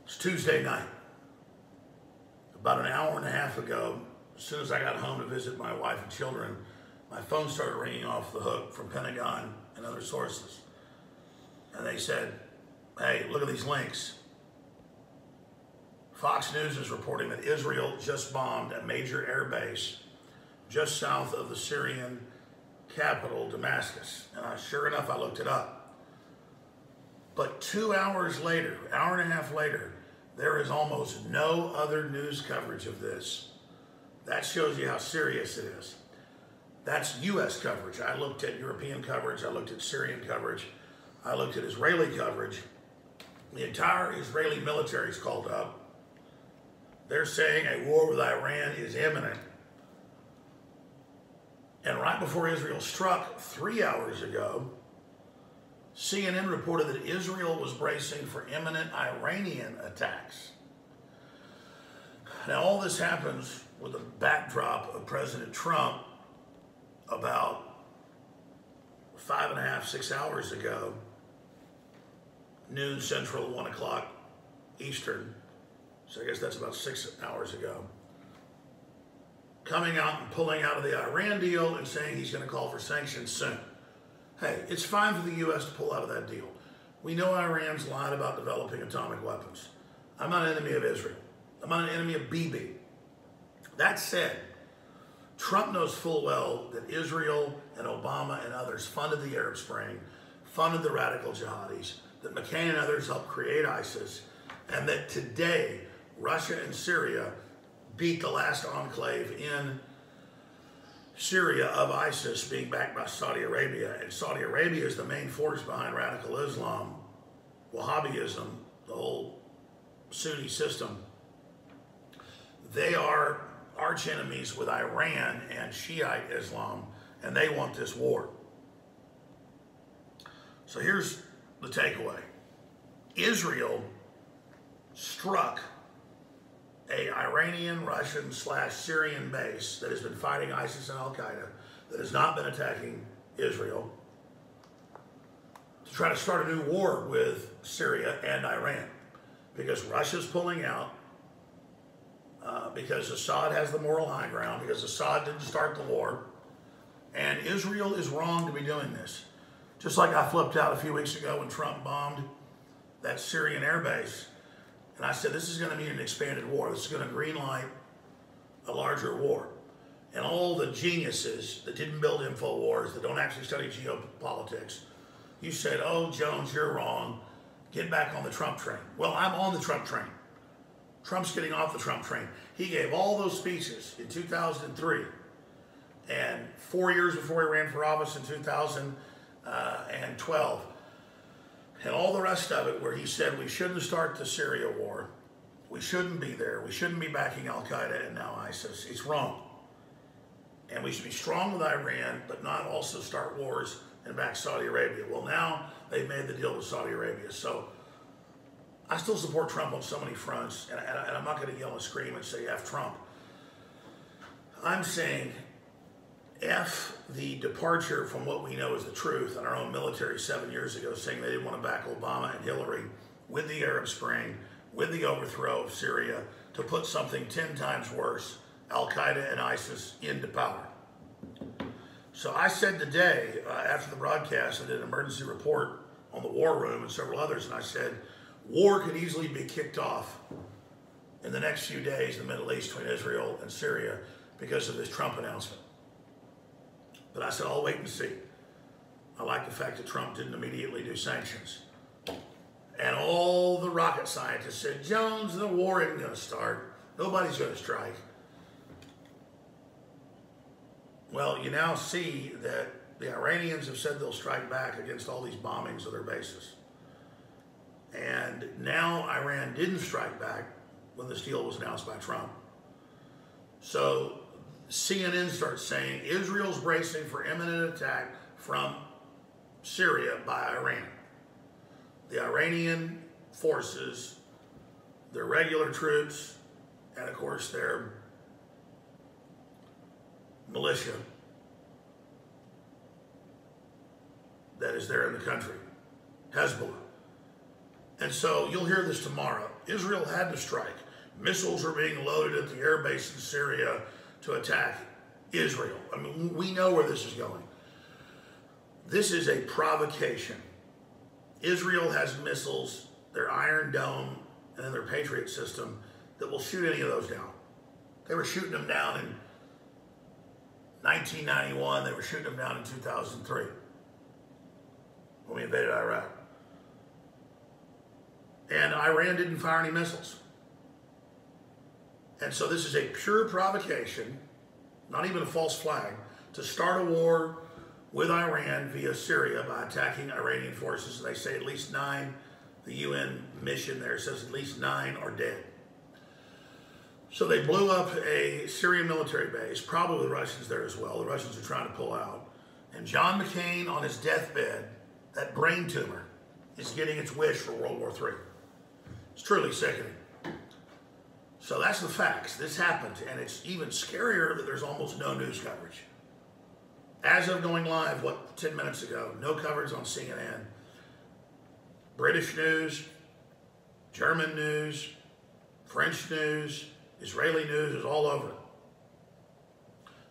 It's Tuesday night. About an hour and a half ago, as soon as I got home to visit my wife and children, my phone started ringing off the hook from Pentagon and other sources. And they said, hey, look at these links. Fox News is reporting that Israel just bombed a major air base just south of the Syrian capital, Damascus. And sure enough, I looked it up. But 2 hours later, hour and a half later, there is almost no other news coverage of this. That shows you how serious it is. That's U.S. coverage. I looked at European coverage. I looked at Syrian coverage. I looked at Israeli coverage. The entire Israeli military is called up. They're saying a war with Iran is imminent. And right before Israel struck 3 hours ago, CNN reported that Israel was bracing for imminent Iranian attacks. Now, all this happens with the backdrop of President Trump about 5.5, 6 hours ago, noon Central, 1 o'clock Eastern, so I guess that's about 6 hours ago, coming out and pulling out of the Iran deal and saying he's going to call for sanctions soon. Hey, it's fine for the U.S. to pull out of that deal. We know Iran's lied about developing atomic weapons. I'm not an enemy of Israel. I'm not an enemy of Bibi. That said, Trump knows full well that Israel and Obama and others funded the Arab Spring, funded the radical jihadis, that McCain and others helped create ISIS, and that today Russia and Syria beat the last enclave in Syria of ISIS being backed by Saudi Arabia. And Saudi Arabia is the main force behind radical Islam, Wahhabism, the whole Sunni system. They are arch enemies with Iran and Shiite Islam, and they want this war. So here's the takeaway. Israel struck a Iranian, Russian / Syrian base that has been fighting ISIS and Al-Qaeda, that has not been attacking Israel, to try to start a new war with Syria and Iran, because Russia's pulling out, because Assad has the moral high ground, because Assad didn't start the war, and Israel is wrong to be doing this. Just like I flipped out a few weeks ago when Trump bombed that Syrian air base. And I said, this is going to mean an expanded war. This is going to greenlight a larger war. And all the geniuses that didn't build InfoWars, that don't actually study geopolitics, you said, oh, Jones, you're wrong. Get back on the Trump train. Well, I'm on the Trump train. Trump's getting off the Trump train. He gave all those speeches in 2003 and 4 years before he ran for office in 2012. And all the rest of it where he said we shouldn't start the Syria war, we shouldn't be there, we shouldn't be backing Al-Qaeda and now ISIS. It's wrong. And we should be strong with Iran, but not also start wars and back Saudi Arabia. Well, now they've made the deal with Saudi Arabia. So I still support Trump on so many fronts, and I'm not going to yell and scream and say F Trump. I'm saying F the departure from what we know is the truth in our own military 7 years ago, saying they didn't want to back Obama and Hillary with the Arab Spring, with the overthrow of Syria, to put something 10 times worse, Al-Qaeda and ISIS, into power. So I said today, after the broadcast, I did an emergency report on the War Room and several others, and I said, war could easily be kicked off in the next few days in the Middle East between Israel and Syria because of this Trump announcement. But I said, I'll wait and see. I like the fact that Trump didn't immediately do sanctions. And all the rocket scientists said, Jones, the war isn't going to start. Nobody's going to strike. Well, you now see that the Iranians have said they'll strike back against all these bombings of their bases. And now Iran didn't strike back when this deal was announced by Trump. So CNN starts saying Israel's bracing for imminent attack from Syria by Iran. The Iranian forces, their regular troops, and of course their militia that is there in the country, Hezbollah. And so you'll hear this tomorrow. Israel had to strike. Missiles were being loaded at the air base in Syria to attack Israel. I mean, we know where this is going. This is a provocation. Israel has missiles, their Iron Dome, and then their Patriot system that will shoot any of those down. They were shooting them down in 1991. They were shooting them down in 2003 when we invaded Iraq. And Iran didn't fire any missiles. And so this is a pure provocation, not even a false flag, to start a war with Iran via Syria by attacking Iranian forces. They say at least 9. The UN mission there says at least 9 are dead. So they blew up a Syrian military base, probably the Russians there as well. The Russians are trying to pull out. And John McCain on his deathbed, that brain tumor, is getting its wish for World War III. It's truly sickening. So that's the facts. This happened, and it's even scarier that there's almost no news coverage. As of going live, 10 minutes ago, no coverage on CNN. British news, German news, French news, Israeli news is all over it.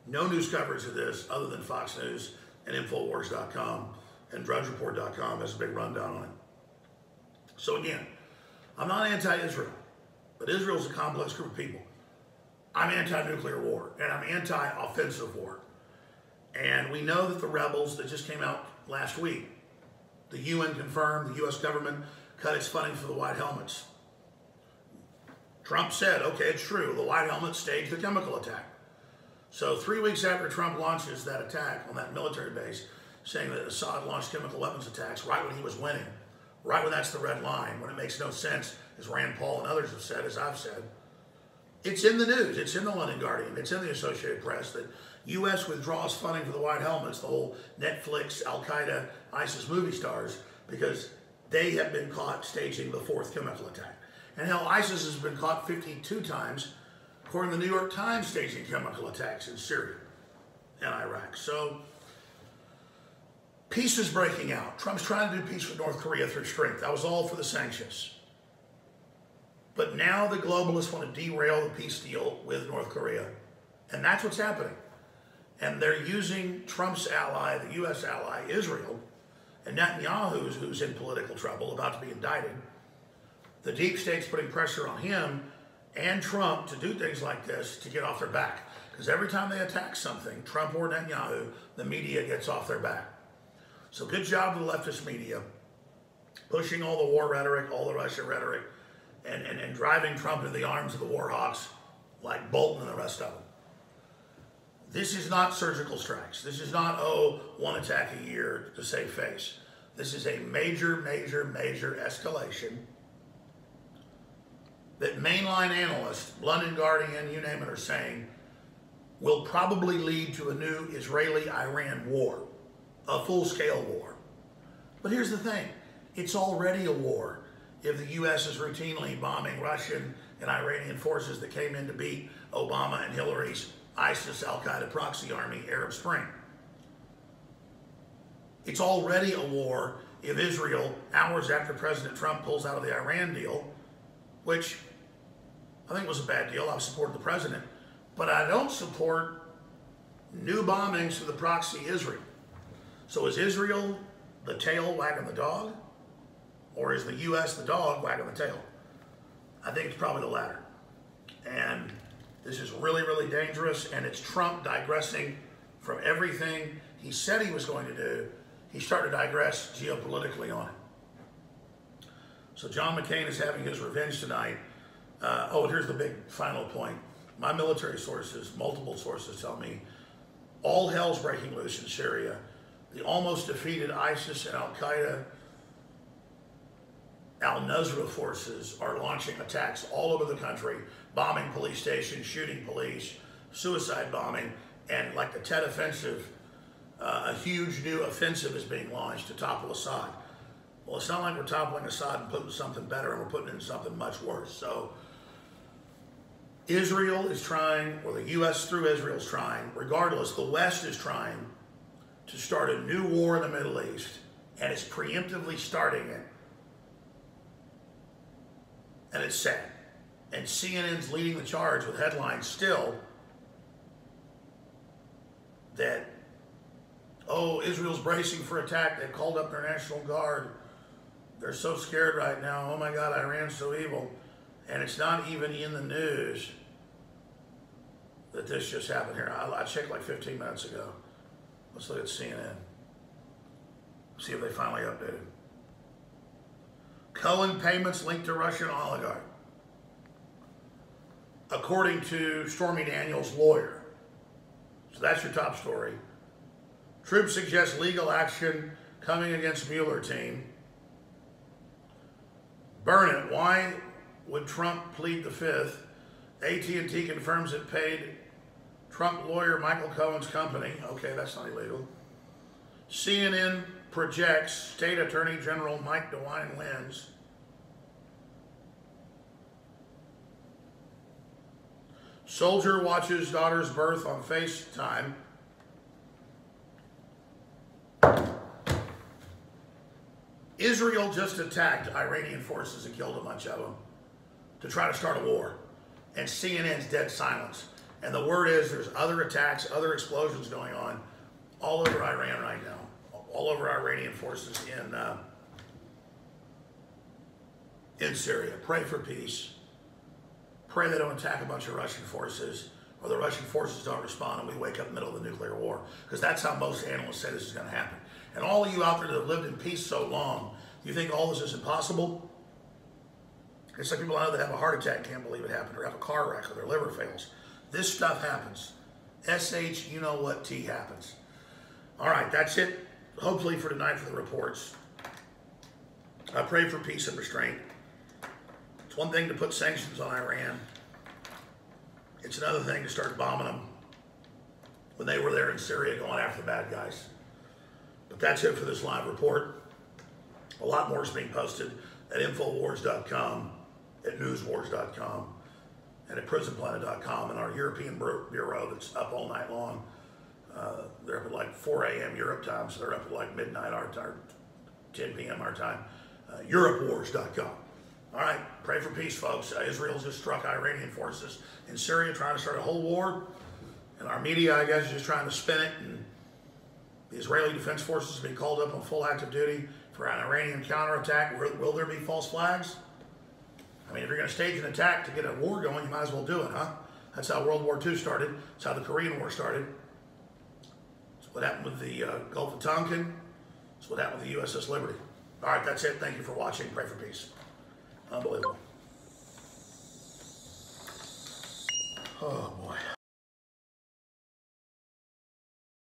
No news coverage of this other than Fox News and Infowars.com, and DrudgeReport.com has a big rundown on it. So again, I'm not anti-Israel, but Israel's a complex group of people. I'm anti-nuclear war, and I'm anti-offensive war. And we know that the rebels that just came out last week, the UN confirmed, the US government cut its funding for the White Helmets. Trump said, okay, it's true, the White Helmets staged the chemical attack. So 3 weeks after Trump launches that attack on that military base, saying that Assad launched chemical weapons attacks right when he was winning, right when that's the red line, when it makes no sense, as Rand Paul and others have said, as I've said. It's in the news, it's in the London Guardian, it's in the Associated Press that U.S. withdraws funding for the White Helmets, the whole Netflix, Al-Qaeda, ISIS movie stars, because they have been caught staging the 4th chemical attack. And hell, ISIS has been caught 52 times, according to the New York Times, staging chemical attacks in Syria and Iraq. So, peace is breaking out. Trump's trying to do peace with North Korea through strength. That was all for the sanctions. But now the globalists want to derail the peace deal with North Korea. And that's what's happening. And they're using Trump's ally, the U.S. ally, Israel, and Netanyahu, who's in political trouble, about to be indicted. The deep state's putting pressure on him and Trump to do things like this to get off their back. Because every time they attack something, Trump or Netanyahu, the media gets off their back. So good job to the leftist media, pushing all the war rhetoric, all the Russia rhetoric, and driving Trump into the arms of the war hawks like Bolton and the rest of them. This is not surgical strikes. This is not, one attack a year to save face. This is a major, major, major escalation that mainline analysts, London Guardian, you name it, are saying will probably lead to a new Israeli-Iran war, a full-scale war. But here's the thing, it's already a war if the U.S. is routinely bombing Russian and Iranian forces that came in to beat Obama and Hillary's ISIS Al-Qaeda proxy army, Arab Spring. It's already a war if Israel, hours after President Trump pulls out of the Iran deal, which I think was a bad deal. I supported the president, but I don't support new bombings to the proxy Israel. So is Israel the tail wagging the dog, or is the U.S. the dog wagging the tail? I think it's probably the latter. And this is really, really dangerous, and it's Trump digressing from everything he said he was going to do. He's starting to digress geopolitically on it. So John McCain is having his revenge tonight. And here's the big final point. My military sources, multiple sources, tell me all hell's breaking loose in Syria. The almost defeated ISIS and Al-Qaeda, Al-Nusra forces are launching attacks all over the country, bombing police stations, shooting police, suicide bombing, and like the Tet Offensive, a huge new offensive is being launched to topple Assad. Well, it's not like we're toppling Assad and putting something better, and we're putting in something much worse. So Israel is trying, or the U.S. through Israel is trying, regardless, the West is trying to start a new war in the Middle East, and it's preemptively starting it And it's sad. And CNN's leading the charge with headlines still that, oh, Israel's bracing for attack. They've called up their National Guard. They're so scared right now. Oh my God, Iran's so evil. And it's not even in the news that this just happened here. I checked like 15 minutes ago. Let's look at CNN. See if they finally updated. Cohen payments linked to Russian oligarch. According to Stormy Daniels' lawyer. So that's your top story. Troops suggest legal action coming against Mueller team. Burn it. Why would Trump plead the fifth? AT&T confirms it paid Trump lawyer Michael Cohen's company. Okay, that's not illegal. CNN projects State Attorney General Mike DeWine wins. Soldier watches daughter's birth on FaceTime. Israel just attacked Iranian forces and killed a bunch of them to try to start a war. And CNN's dead silence. And the word is there's other attacks, other explosions going on all over Iran right now. All over Iranian forces in Syria. Pray for peace. Pray they don't attack a bunch of Russian forces, or the Russian forces don't respond and we wake up in the middle of the nuclear war. Because that's how most analysts say this is going to happen. And all of you out there that have lived in peace so long, do you think all this is impossible? It's like people I know that have a heart attack can't believe it happened, or have a car wreck, or their liver fails. This stuff happens. SH, you know what, T happens. All right, that's it. Hopefully for tonight for the reports. I pray for peace and restraint. It's one thing to put sanctions on Iran. It's another thing to start bombing them when they were there in Syria going after the bad guys. But that's it for this live report. A lot more is being posted at Infowars.com, at Newswars.com, and at PrisonPlanet.com, and our European Bureau that's up all night long. They're up at like 4 a.m. Europe time, so they're up at like midnight our time, 10 p.m. our time. EuropeWars.com. All right, pray for peace, folks. Israel just struck Iranian forces in Syria, trying to start a whole war. And our media, I guess, is just trying to spin it. And the Israeli Defense Forces have been called up on full active duty for an Iranian counterattack. Will there be false flags? I mean, if you're going to stage an attack to get a war going, you might as well do it, huh? That's how World War II started. That's how the Korean War started. That's what happened with the Gulf of Tonkin. That's what happened with the USS Liberty. All right, that's it. Thank you for watching. Pray for peace. Unbelievable. Oh, boy.